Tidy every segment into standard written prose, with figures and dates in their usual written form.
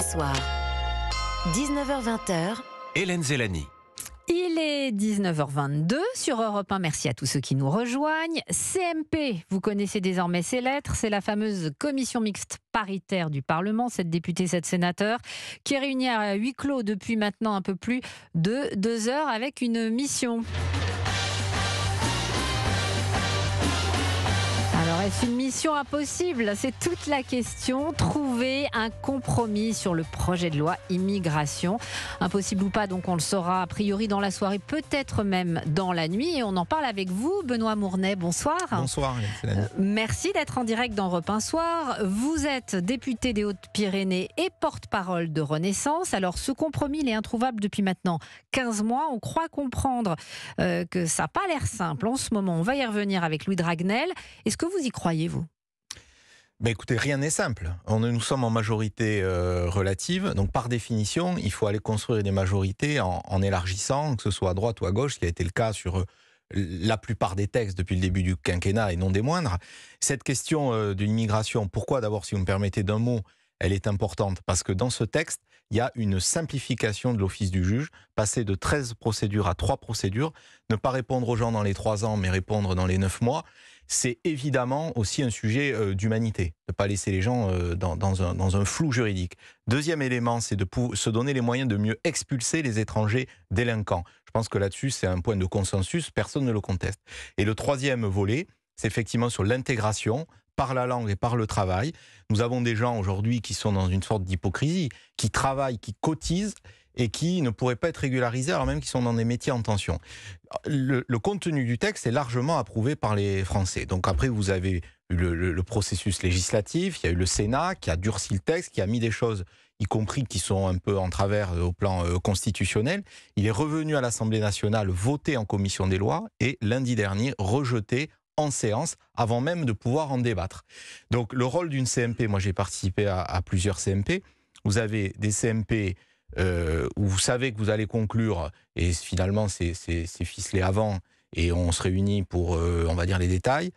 un soir. 19h-20h. Hélène Zellani. Il est 19h22 sur Europe 1. Merci à tous ceux qui nous rejoignent. CMP, vous connaissez désormais ces lettres. C'est la fameuse commission mixte paritaire du Parlement, 7 députés, 7 sénateurs, qui est réunie à huis clos depuis maintenant un peu plus de 2 heures avec une mission. Alors, est-ce une mission impossible? C'est toute la question. Trouver un compromis sur le projet de loi immigration. Impossible ou pas, donc on le saura a priori dans la soirée, peut-être même dans la nuit. Et on en parle avec vous, Benoît Mournet. Bonsoir. Bonsoir. Merci d'être en direct dans Europe 1 Soir. Vous êtes député des Hautes-Pyrénées et porte-parole de Renaissance. Alors, ce compromis, il est introuvable depuis maintenant 15 mois. On croit comprendre que ça n'a pas l'air simple en ce moment. On va y revenir avec Louis Dragnel. Est-ce que vous y croyez, vous ? Écoutez, rien n'est simple. Nous sommes en majorité relative, donc par définition, il faut aller construire des majorités en élargissant, que ce soit à droite ou à gauche, ce qui a été le cas sur la plupart des textes depuis le début du quinquennat et non des moindres. Cette question de l'immigration, pourquoi d'abord, si vous me permettez d'un mot, elle est importante? Parce que dans ce texte, il y a une simplification de l'office du juge, passer de 13 procédures à 3 procédures, ne pas répondre aux gens dans les 3 ans, mais répondre dans les 9 mois. C'est évidemment aussi un sujet d'humanité, de ne pas laisser les gens dans un flou juridique. Deuxième élément, c'est de se donner les moyens de mieux expulser les étrangers délinquants. Je pense que là-dessus, c'est un point de consensus, personne ne le conteste. Et le troisième volet, c'est effectivement sur l'intégration, par la langue et par le travail. Nous avons des gens aujourd'hui qui sont dans une sorte d'hypocrisie, qui travaillent, qui cotisent et qui ne pourraient pas être régularisés alors même qu'ils sont dans des métiers en tension. Le contenu du texte est largement approuvé par les Français. Donc après, vous avez eu le processus législatif, il y a eu le Sénat qui a durci le texte, qui a mis des choses, y compris qui sont un peu en travers au plan constitutionnel. Il est revenu à l'Assemblée nationale, voté en commission des lois et lundi dernier, rejeté en séance, avant même de pouvoir en débattre. Donc le rôle d'une CMP, moi j'ai participé à plusieurs CMP, vous avez des CMP où vous savez que vous allez conclure, et finalement c'est ficelé avant, et on se réunit pour, on va dire, les détails.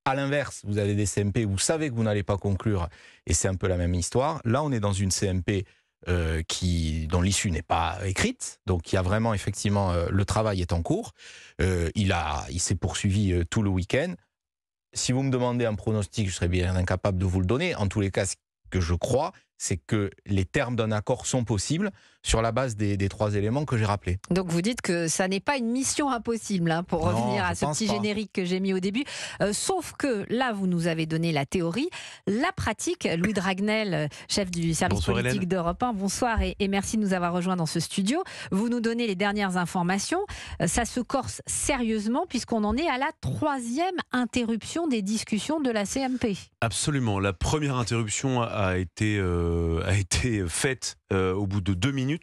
À l'inverse, vous avez des CMP où vous savez que vous n'allez pas conclure, et c'est un peu la même histoire. Là, on est dans une CMP dont l'issue n'est pas écrite, donc il y a vraiment, effectivement, le travail est en cours. Il s'est poursuivi tout le week-end. Si vous me demandez un pronostic, je serais bien incapable de vous le donner. En tous les cas, ce que je crois, c'est que les termes d'un accord sont possibles sur la base des 3 éléments que j'ai rappelés. Donc vous dites que ça n'est pas une mission impossible, hein, pour revenir à ce petit générique que j'ai mis au début. Sauf que là, vous nous avez donné la théorie. La pratique, Louis Dragnel, chef du service politique d'Europe 1, bonsoir et merci de nous avoir rejoints dans ce studio. Vous nous donnez les dernières informations. Ça se corse sérieusement puisqu'on en est à la 3e interruption des discussions de la CMP. Absolument. La première interruption a été faite au bout de 2 minutes.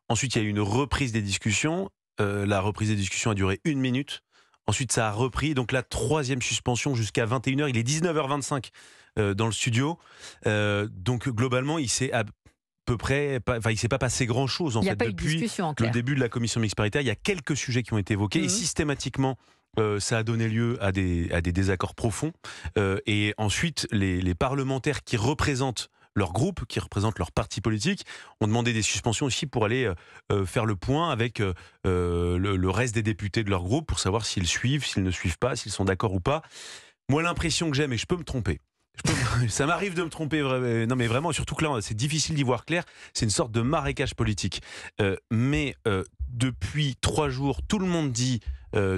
Ensuite, il y a eu une reprise des discussions. La reprise des discussions a duré 1 minute. Ensuite, ça a repris. Donc la 3e suspension jusqu'à 21h. Il est 19h25 dans le studio. Donc globalement, il s'est il s'est pas passé grand-chose en fait depuis le début de la commission mixte paritaire. Il y a quelques sujets qui ont été évoqués et systématiquement, ça a donné lieu à des désaccords profonds. Et ensuite, les parlementaires qui représentent leur groupe, qui représentent leur parti politique, ont demandé des suspensions aussi pour aller faire le point avec le reste des députés de leur groupe pour savoir s'ils suivent, s'ils ne suivent pas, s'ils sont d'accord ou pas. Moi, l'impression que j'ai, mais je peux me tromper. Ça m'arrive de me tromper, non mais vraiment, surtout que là, c'est difficile d'y voir clair, c'est une sorte de marécage politique. Mais depuis 3 jours, tout le monde dit,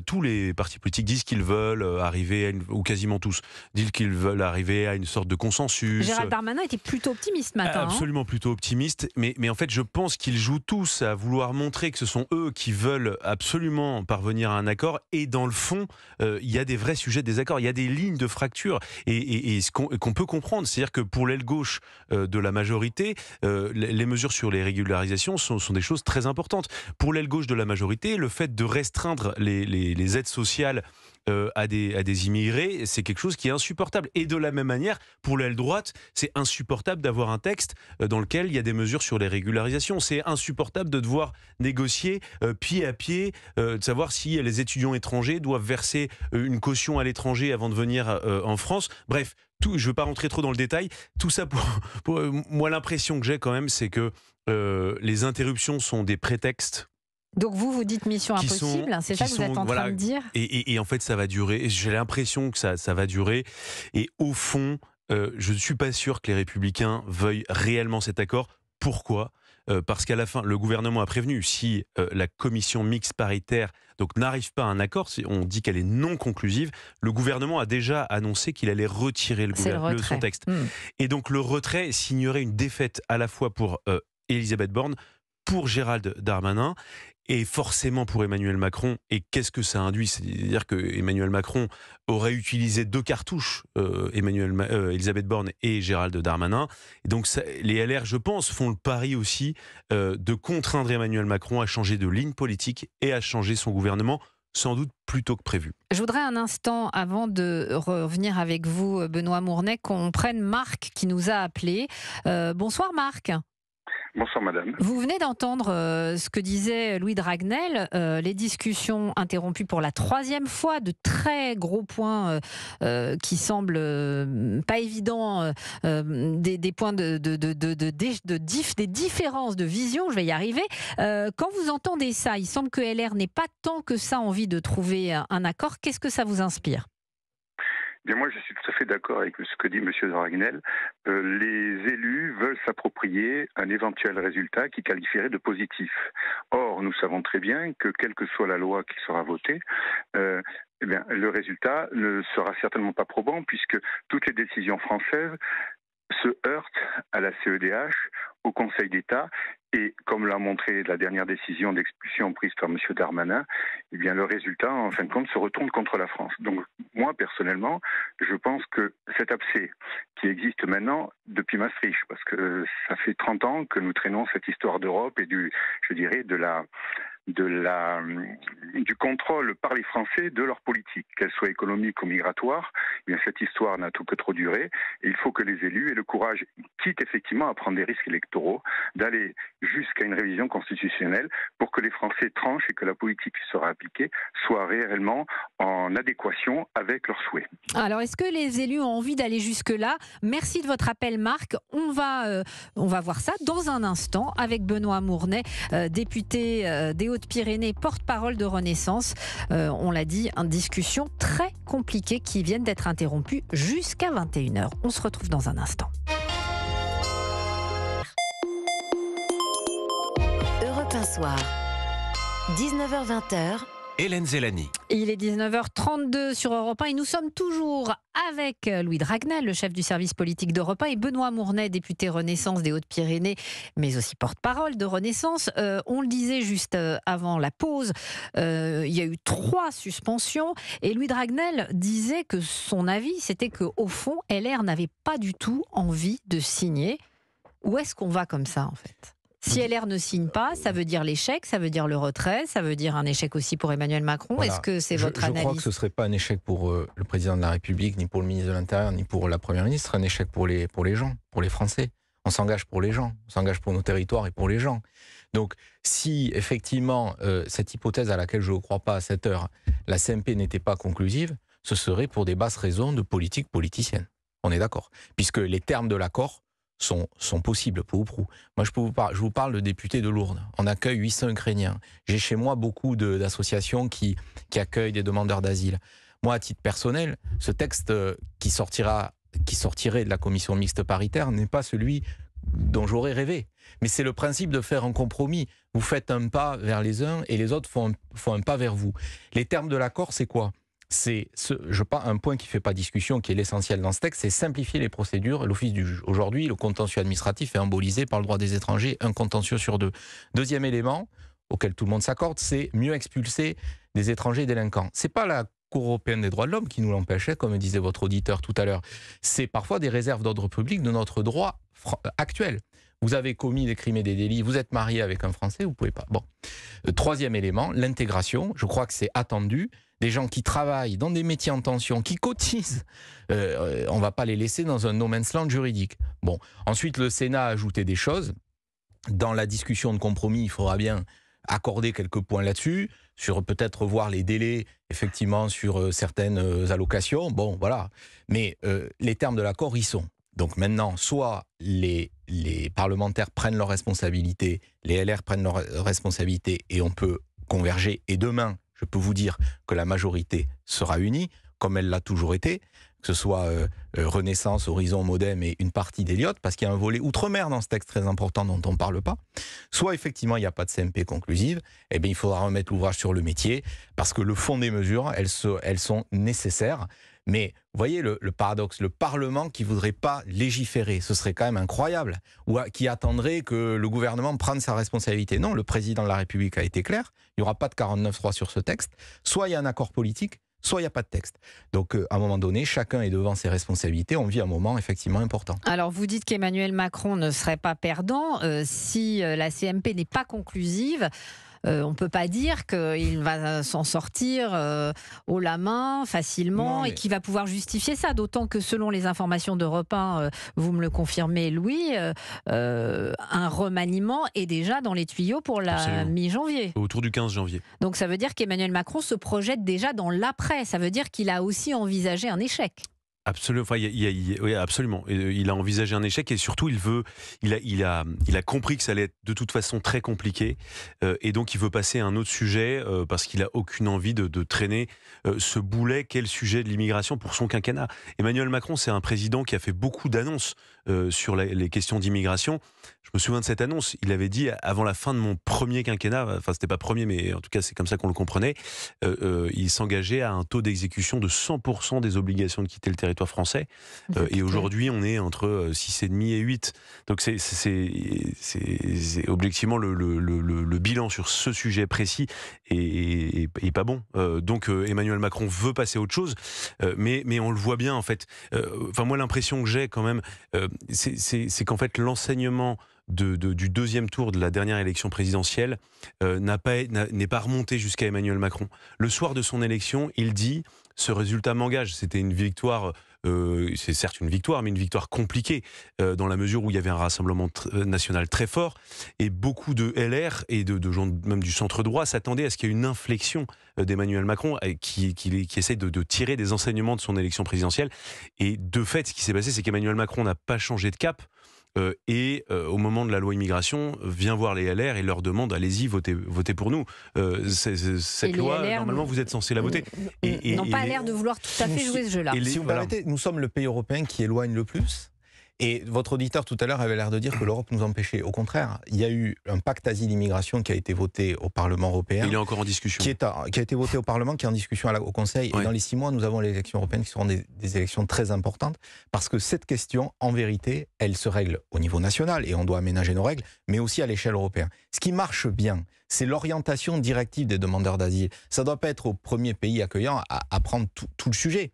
tous les partis politiques disent qu'ils veulent arriver, ou quasiment tous, disent qu'ils veulent arriver à une sorte de consensus. Gérald Darmanin était plutôt optimiste ce matin. Absolument plutôt optimiste, mais en fait je pense qu'ils jouent tous à vouloir montrer que ce sont eux qui veulent absolument parvenir à un accord, et dans le fond, il y a des vrais sujets de désaccord, il y a des lignes de fracture, et ce qu'on peut comprendre, c'est-à-dire que pour l'aile gauche de la majorité, les mesures sur les régularisations sont des choses très importantes. Pour l'aile gauche de la majorité, le fait de restreindre les aides sociales à des immigrés, c'est quelque chose qui est insupportable. Et de la même manière, pour l'aile droite, c'est insupportable d'avoir un texte dans lequel il y a des mesures sur les régularisations. C'est insupportable de devoir négocier pied à pied, de savoir si les étudiants étrangers doivent verser une caution à l'étranger avant de venir en France. Bref, je ne veux pas rentrer trop dans le détail. Tout ça pour moi, l'impression que j'ai quand même, c'est que les interruptions sont des prétextes. Donc vous dites mission impossible, c'est ça que vous êtes en train de dire? Et en fait, ça va durer. J'ai l'impression que ça va durer. Et au fond, je ne suis pas sûr que les Républicains veuillent réellement cet accord. Pourquoi ? Parce qu'à la fin, le gouvernement a prévenu, si la commission mixte paritaire n'arrive pas à un accord, on dit qu'elle est non conclusive, le gouvernement a déjà annoncé qu'il allait retirer son texte. Et donc le retrait signerait une défaite à la fois pour Elisabeth Borne, pour Gérald Darmanin, et forcément pour Emmanuel Macron. Et qu'est-ce que ça induit? C'est-à-dire que Emmanuel Macron aurait utilisé 2 cartouches, Elisabeth Borne et Gérald Darmanin. Et donc les LR, je pense, font le pari aussi de contraindre Emmanuel Macron à changer de ligne politique et à changer son gouvernement, sans doute plus tôt que prévu. Je voudrais un instant, avant de revenir avec vous, Benoît Mournay, qu'on prenne Marc qui nous a appelé. Bonsoir Marc. Bonsoir madame. Vous venez d'entendre ce que disait Louis Dragnel, les discussions interrompues pour la 3e fois, de très gros points qui semblent pas évidents, des points des différences de vision, je vais y arriver. Quand vous entendez ça, il semble que LR n'ait pas tant que ça envie de trouver un accord. Qu'est-ce que ça vous inspire ? Bien, moi, je suis tout à fait d'accord avec ce que dit M. Dragnel. Les élus veulent s'approprier un éventuel résultat qui qualifierait de positif. Or, nous savons très bien que, quelle que soit la loi qui sera votée, le résultat ne sera certainement pas probant, puisque toutes les décisions françaises se heurtent à la CEDH, au Conseil d'État, et comme l'a montré la dernière décision d'expulsion prise par M. Darmanin, le résultat, en fin de compte, se retourne contre la France. Donc, moi, personnellement, je pense que cet abcès qui existe maintenant depuis Maastricht, parce que ça fait 30 ans que nous traînons cette histoire d'Europe et du contrôle par les Français de leur politique, qu'elle soit économique ou migratoire, cette histoire n'a tout que trop duré, et il faut que les élus aient le courage, quitte effectivement à prendre des risques électoraux, d'aller jusqu'à une révision constitutionnelle pour que les Français tranchent et que la politique qui sera appliquée soit réellement en adéquation avec leurs souhaits. Alors, est-ce que les élus ont envie d'aller jusque-là? Merci de votre appel, Marc. On va voir ça dans un instant avec Benoît Mournay, député des Hautes-Pyrénées, porte-parole de Renaissance. On l'a dit, une discussion très compliquée qui vient d'être interrompue jusqu'à 21h. On se retrouve dans un instant. Europe 1 Soir, 19h-20h. Hélène Zellani. Il est 19h32 sur Europe 1 et nous sommes toujours avec Louis Dragnel, le chef du service politique d'Europe 1, et Benoît Mournay, député Renaissance des Hautes-Pyrénées, mais aussi porte-parole de Renaissance. On le disait juste avant la pause, il y a eu 3 suspensions et Louis Dragnel disait que son avis, c'était qu'au fond, LR n'avait pas du tout envie de signer. Où est-ce qu'on va comme ça, en fait ? Si LR ne signe pas, ça veut dire l'échec, ça veut dire le retrait, ça veut dire un échec aussi pour Emmanuel Macron. Voilà. Est-ce que c'est votre analyse ? Je crois que ce ne serait pas un échec pour le président de la République, ni pour le ministre de l'Intérieur, ni pour la Première ministre, un échec pour les gens, pour les Français. On s'engage pour les gens, on s'engage pour nos territoires et pour les gens. Donc si effectivement cette hypothèse à laquelle je ne crois pas à cette heure, la CMP n'était pas conclusive, ce serait pour des basses raisons de politique politicienne. On est d'accord. Puisque les termes de l'accord sont possibles, peu ou prou. Moi, je vous parle de députés de Lourdes. On accueille 800 Ukrainiens. J'ai chez moi beaucoup d'associations qui accueillent des demandeurs d'asile. Moi, à titre personnel, ce texte qui sortirait de la commission mixte paritaire n'est pas celui dont j'aurais rêvé. Mais c'est le principe de faire un compromis. Vous faites un pas vers les uns et les autres font un pas vers vous. Les termes de l'accord, c'est quoi ? C'est un point qui ne fait pas discussion, qui est l'essentiel dans ce texte, c'est simplifier les procédures, l'office du juge. Aujourd'hui, le contentieux administratif est embolisé par le droit des étrangers, un contentieux sur 2. Deuxième élément, auquel tout le monde s'accorde, c'est mieux expulser des étrangers délinquants. Ce n'est pas la Cour européenne des droits de l'homme qui nous l'empêchait, comme disait votre auditeur tout à l'heure. C'est parfois des réserves d'ordre public de notre droit actuel. Vous avez commis des crimes et des délits, vous êtes marié avec un Français, vous ne pouvez pas. Bon. Troisième élément, l'intégration. Je crois que c'est attendu des gens qui travaillent dans des métiers en tension, qui cotisent, on ne va pas les laisser dans un no man's land juridique. Bon, ensuite, le Sénat a ajouté des choses. Dans la discussion de compromis, il faudra bien accorder quelques points là-dessus, sur peut-être revoir les délais, effectivement, sur certaines allocations. Bon, voilà. Mais les termes de l'accord y sont. Donc maintenant, soit les parlementaires prennent leurs responsabilités, les LR prennent leurs responsabilités et on peut converger. Et demain, je peux vous dire que la majorité sera unie, comme elle l'a toujours été, que ce soit Renaissance, Horizon, Modem et une partie d'Eliott, parce qu'il y a un volet outre-mer dans ce texte très important dont on ne parle pas. Soit effectivement, il n'y a pas de CMP conclusive, eh bien, il faudra remettre l'ouvrage sur le métier, parce que le fond des mesures, elles sont nécessaires. Mais vous voyez le paradoxe, le Parlement qui ne voudrait pas légiférer, ce serait quand même incroyable, ou qui attendrait que le gouvernement prenne sa responsabilité. Non, le président de la République a été clair, il n'y aura pas de 49.3 sur ce texte, soit il y a un accord politique, soit il n'y a pas de texte. Donc, à un moment donné, chacun est devant ses responsabilités. On vit un moment effectivement important. Alors, vous dites qu'Emmanuel Macron ne serait pas perdant si la CMP n'est pas conclusive. On ne peut pas dire qu'il va s'en sortir haut la main, facilement, et qu'il va pouvoir justifier ça. D'autant que selon les informations d'Europe 1, vous me le confirmez, Louis, un remaniement est déjà dans les tuyaux pour la mi-janvier. Autour du 15 janvier. Donc ça veut dire qu'Emmanuel Macron se projette déjà dans l'après. Ça veut dire qu'il a aussi envisagé un échec. Absolument, enfin, oui, absolument. Il a envisagé un échec et surtout il a compris que ça allait être de toute façon très compliqué et donc il veut passer à un autre sujet parce qu'il a aucune envie de traîner ce boulet qu'est le sujet de l'immigration pour son quinquennat. Emmanuel Macron, c'est un président qui a fait beaucoup d'annonces sur les questions d'immigration. Je me souviens de cette annonce. Il avait dit avant la fin de mon premier quinquennat, enfin c'était pas premier, mais en tout cas c'est comme ça qu'on le comprenait. Il s'engageait à un taux d'exécution de 100% des obligations de quitter le territoire français. Et aujourd'hui, on est entre 6,5 et 8. Donc c'est objectivement le bilan sur ce sujet précis est pas bon. Donc Emmanuel Macron veut passer à autre chose, mais on le voit bien en fait. Enfin moi l'impression que j'ai quand même, c'est qu'en fait l'enseignement du deuxième tour de la dernière élection présidentielle n'est pas remonté jusqu'à Emmanuel Macron. Le soir de son élection, il dit « ce résultat m'engage ». C'était une victoire, c'est certes une victoire, mais une victoire compliquée, dans la mesure où il y avait un rassemblement national très fort, et beaucoup de LR et de gens même du centre-droit s'attendaient à ce qu'il y ait une inflexion d'Emmanuel Macron qui essaye de tirer des enseignements de son élection présidentielle. Et de fait, ce qui s'est passé, c'est qu'Emmanuel Macron n'a pas changé de cap. Au moment de la loi immigration, vient voir les LR et leur demande allez-y, votez pour nous. Cette loi, LR, normalement, vous êtes censé la voter. Ils n'ont pas l'air de vouloir tout à fait jouer ce jeu-là. Si vous permettez, nous sommes le pays européen qui éloigne le plus. Et votre auditeur tout à l'heure avait l'air de dire que l'Europe nous empêchait. Au contraire, il y a eu un pacte asile-immigration qui a été voté au Parlement européen. Il est encore en discussion. Qui a été voté au Parlement, qui est en discussion au Conseil. Oui. Et dans les 6 mois, nous avons les élections européennes qui seront des élections très importantes. Parce que cette question, en vérité, elle se règle au niveau national et on doit aménager nos règles, mais aussi à l'échelle européenne. Ce qui marche bien, c'est l'orientation directive des demandeurs d'asile. Ça ne doit pas être au premier pays accueillant à prendre tout le sujet.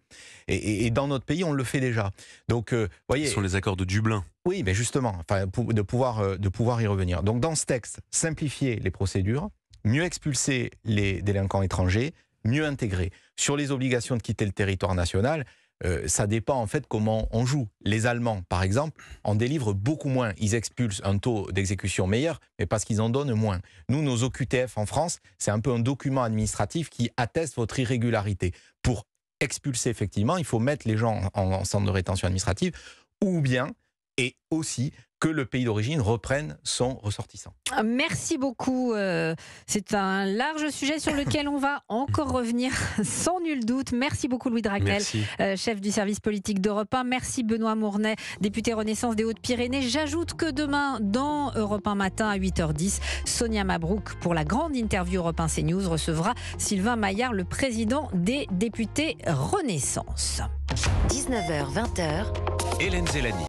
Et dans notre pays, on le fait déjà. Donc, voyez, ce sont les accords de Dublin. Oui, mais justement, enfin, de pouvoir y revenir. Donc, dans ce texte, simplifier les procédures, mieux expulser les délinquants étrangers, mieux intégrer. Sur les obligations de quitter le territoire national, ça dépend en fait comment on joue. Les Allemands, par exemple, en délivrent beaucoup moins. Ils expulsent un taux d'exécution meilleur, mais parce qu'ils en donnent moins. Nous, nos OQTF en France, c'est un peu un document administratif qui atteste votre irrégularité. Pour expulser, effectivement, il faut mettre les gens en centre de rétention administrative, ou bien, et aussi, que le pays d'origine reprenne son ressortissant. Merci beaucoup. C'est un large sujet sur lequel on va encore revenir sans nul doute. Merci beaucoup Louis Dragnel, chef du service politique d'Europe 1. Merci Benoît Mournet, député Renaissance des Hautes-Pyrénées. J'ajoute que demain, dans Europe 1 matin à 8h10, Sonia Mabrouk, pour la grande interview Europe 1 CNews, recevra Sylvain Maillard, le président des députés Renaissance. 19h, 20h. Hélène Zélani.